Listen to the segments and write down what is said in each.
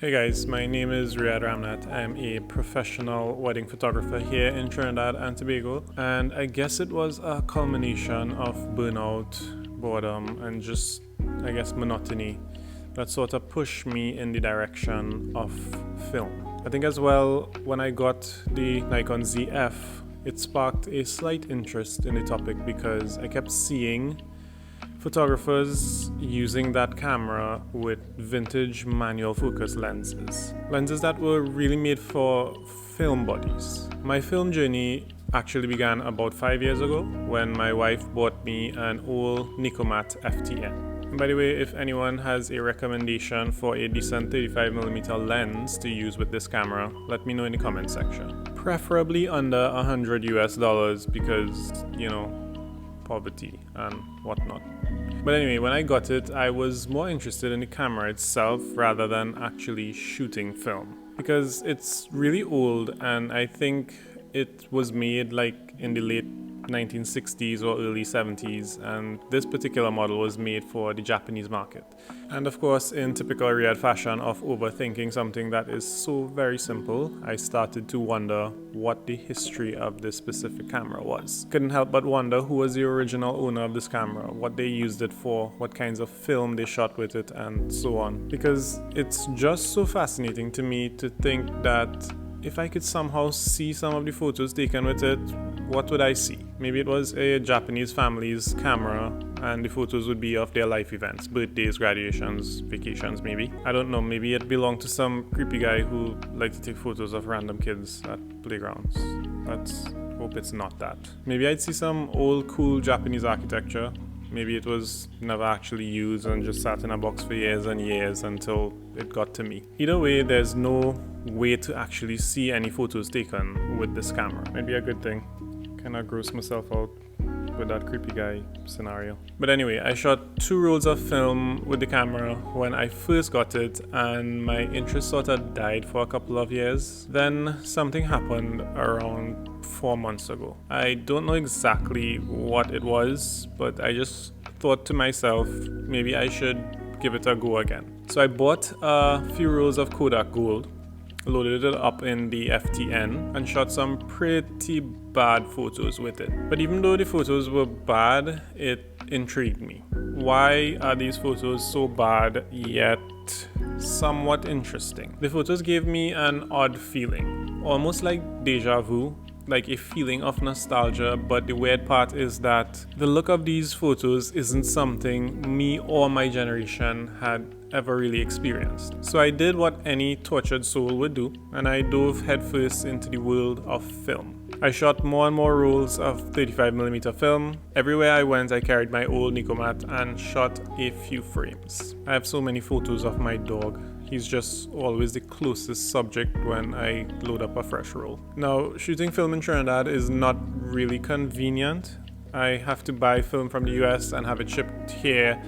Hey guys, my name is Riyad Ramnat. I'm a professional wedding photographer here in Trinidad and Tobago, and I guess it was a culmination of burnout, boredom, and just, monotony that sort of pushed me in the direction of film. I think as well, when I got the Nikon ZF, it sparked a slight interest in the topic because I kept seeing photographers using that camera with vintage manual focus lenses that were really made for film bodies. My film journey actually began about 5 years ago when my wife bought me an old Nikomat FTN. And by the way, if anyone has a recommendation for a decent 35mm lens to use with this camera, let me know in the comment section. Preferably under $100 because, poverty and whatnot. But anyway, when I got it, I was more interested in the camera itself rather than actually shooting film because it's really old and I think it was made like in the late 1960s or early 70s, and this particular model was made for the Japanese market. And of course, in typical Riyadh fashion of overthinking something that is so very simple, I started to wonder what the history of this specific camera was. Couldn't help but wonder who was the original owner of this camera, what they used it for, what kinds of film they shot with it, and so on. Because it's just so fascinating to me to think that if I could somehow see some of the photos taken with it, what would I see? Maybe it was a Japanese family's camera and the photos would be of their life events, birthdays, graduations, vacations maybe. I don't know, maybe it belonged to some creepy guy who liked to take photos of random kids at playgrounds. Let's hope it's not that. Maybe I'd see some old cool Japanese architecture. Maybe it was never actually used and just sat in a box for years and years until it got to me. Either way, there's no way to actually see any photos taken with this camera. Maybe a good thing. Kinda gross myself out with that creepy guy scenario. But anyway, I shot 2 rolls of film with the camera when I first got it, and my interest sort of died for a couple of years. Then something happened around 4 months ago. I don't know exactly what it was, but I just thought to myself, maybe I should give it a go again. So I bought a few rolls of Kodak Gold, loaded it up in the FTN, and shot some pretty bad photos with it. But even though the photos were bad, it intrigued me. Why are these photos so bad yet somewhat interesting? The photos gave me an odd feeling, almost like deja vu, like a feeling of nostalgia, but the weird part is that the look of these photos isn't something me or my generation had ever really experienced. So I did what any tortured soul would do, and I dove headfirst into the world of film. I shot more and more rolls of 35mm film. Everywhere I went, I carried my old Nikomat and shot a few frames. I have so many photos of my dog. He's just always the closest subject when I load up a fresh roll. Now, shooting film in Trinidad is not really convenient. I have to buy film from the US and have it shipped here.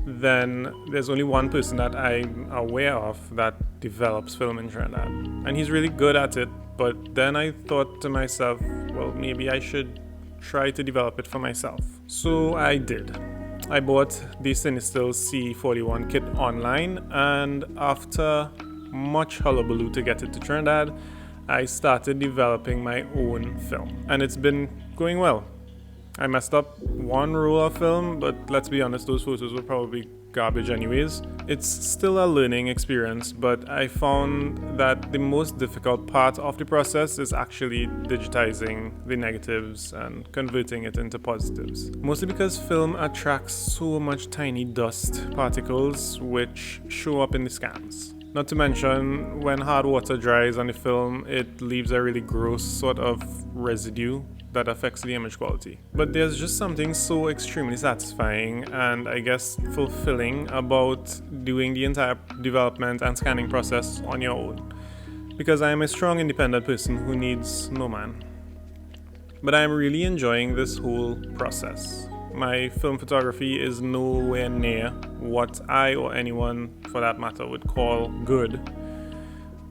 Then there's only one person that I'm aware of that develops film in Trinidad. And he's really good at it, but then I thought to myself, well, maybe I should try to develop it for myself. So I did. I bought the Cinestill C41 kit online, and after much hullabaloo to get it to Trinidad, I started developing my own film. And it's been going well. I messed up 1 roll of film, but let's be honest, those photos were probably garbage anyways. It's still a learning experience, but I found that the most difficult part of the process is actually digitizing the negatives and converting it into positives. Mostly because film attracts so much tiny dust particles which show up in the scans. Not to mention, when hard water dries on the film, it leaves a really gross sort of residue that affects the image quality. But there's just something so extremely satisfying and I guess fulfilling about doing the entire development and scanning process on your own. Because I am a strong independent person who needs no man. But I am really enjoying this whole process. My film photography is nowhere near what I or anyone for that matter would call good.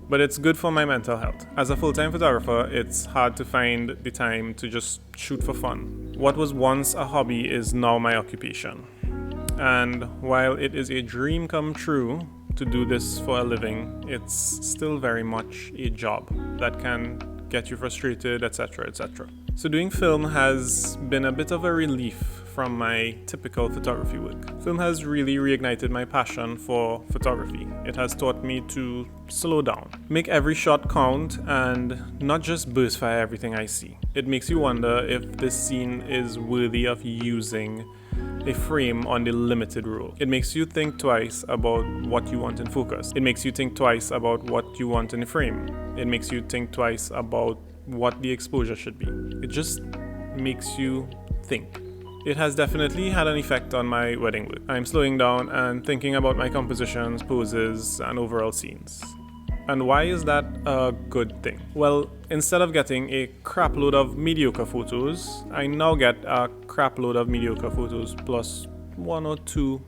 But it's good for my mental health. As a full-time photographer, it's hard to find the time to just shoot for fun. What was once a hobby is now my occupation. And while it is a dream come true to do this for a living, it's still very much a job that can get you frustrated, etc., etc. So doing film has been a bit of a relief from my typical photography work. Film has really reignited my passion for photography. It has taught me to slow down, make every shot count, and not just burst fire everything I see. It makes you wonder if this scene is worthy of using a frame on the limited rule. It makes you think twice about what you want in focus. It makes you think twice about what you want in the frame. It makes you think twice about what the exposure should be. It just makes you think. It has definitely had an effect on my wedding work. I'm slowing down and thinking about my compositions, poses, and overall scenes. And why is that a good thing? Well, instead of getting a crapload of mediocre photos, I now get a crapload of mediocre photos plus one or two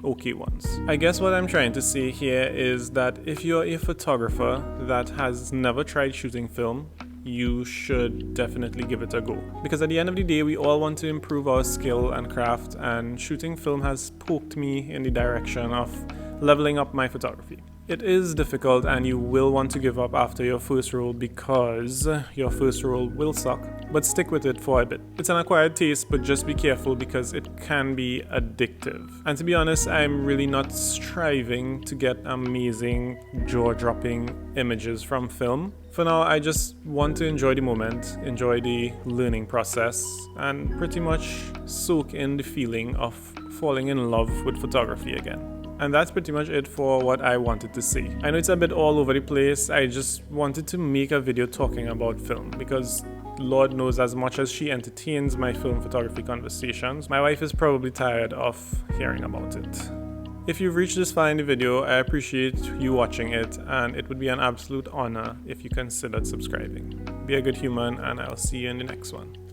okay ones. I guess what I'm trying to say here is that if you're a photographer that has never tried shooting film, you should definitely give it a go. Because at the end of the day, we all want to improve our skill and craft, and shooting film has poked me in the direction of leveling up my photography. It is difficult and you will want to give up after your first roll because your first roll will suck, but stick with it for a bit. It's an acquired taste, but just be careful because it can be addictive. And to be honest, I'm really not striving to get amazing, jaw-dropping images from film. For now, I just want to enjoy the moment, enjoy the learning process, and pretty much soak in the feeling of falling in love with photography again. And that's pretty much it for what I wanted to say. I know it's a bit all over the place. I just wanted to make a video talking about film because Lord knows, as much as she entertains my film photography conversations, my wife is probably tired of hearing about it. If you've reached this far in the video, I appreciate you watching it, and it would be an absolute honor if you considered subscribing. Be a good human, and I'll see you in the next one.